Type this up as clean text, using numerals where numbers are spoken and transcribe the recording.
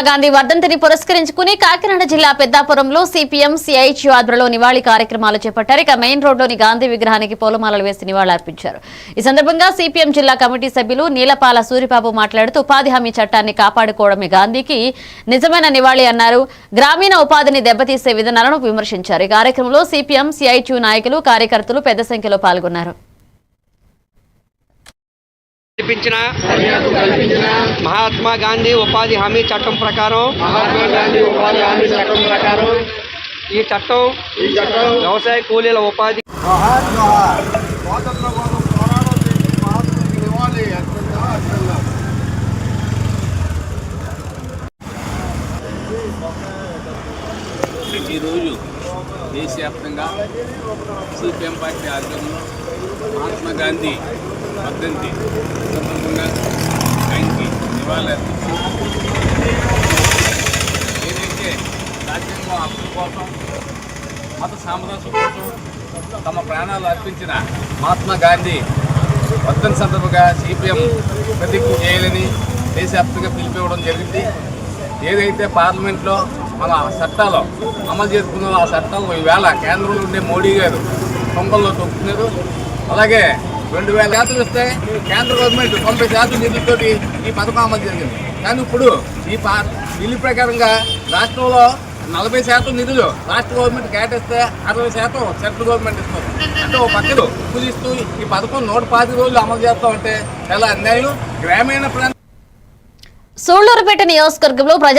గాంధీ వర్ధంతిని పురస్కరించుకుని కాకినాడ జిల్లా పెద్దాపురంలో సిపిఎం సిఐటియు ఆధ్వర్యంలో నివాళి కార్యక్రమాలు చేపట్టారు. ఇక మెయిన్ రోడ్లోని గాంధీ విగ్రహానికి పూలమాలలు వేసి నివాళులర్పించారు. ఈ సందర్భంగా సిపిఎం జిల్లా కమిటీ సభ్యులు నీలపాల సూరిబాబు మాట్లాడుతూ ఉపాధి హామీ చట్టాన్ని కాపాడుకోవడమే గాంధీకి నిజమైన నివాళి అన్నారు. గ్రామీణ ఉపాధిని దెబ్బతీసే విధానాలను విమర్శించారు. ఈ కార్యక్రమంలో సిపిఎం సిఐటియు నాయకులు కార్యకర్తలు పెద్ద సంఖ్యలో పాల్గొన్నారు. మహాత్మా గాంధీ ఉపాధి హామీ చట్టం ప్రకారం ఈ చట్టం వ్యవసాయ కూలీల ఉపాధి ఈరోజు దేశవ్యాప్తంగా సిపిఎం పార్టీ ఆధ్వర్యంలో మహాత్మా గాంధీ వర్ధంతి సందర్భంగా ఆయనకి నివాళులర్పించి ఏదైతే రాజ్యాంగం హక్కుల కోసం మత సామరస్యం కోసం తమ ప్రాణాలు అర్పించిన మహాత్మా గాంధీ వర్ధంతి సందర్భంగా సిపిఎం ప్రతిజ్ఞ చేయాలని దేశవ్యాప్తంగా పిలిపివ్వడం జరిగింది. ఏదైతే పార్లమెంట్లో మన చట్టాలు అమలు చేసుకున్న ఆ చట్టాలు ఈవేళ కేంద్రంలో ఉండే మోడీ గారు కొంపల్లో తొక్కుతున్నారు. అలాగే 2000 ఇస్తే కేంద్ర గవర్నమెంట్ 90% నిధులతోటి ఈ పథకం అమలు జరిగింది. కానీ ఇప్పుడు ఈ బిల్లు ప్రకారంగా రాష్ట్రంలో 40% నిధులు రాష్ట్ర గవర్నమెంట్ కేటాయిస్తే 60% సెంట్రల్ గవర్నమెంట్ ఇస్తారు. అంటే ఓ పక్కన కుదిస్తూ ఈ పథకం 110 రోజులు అమలు చేస్తూ ఉంటే చాలా అన్యాయం. గ్రామీణ ప్రాంతం సూళ్లూరుపేట నియోజకవర్గంలో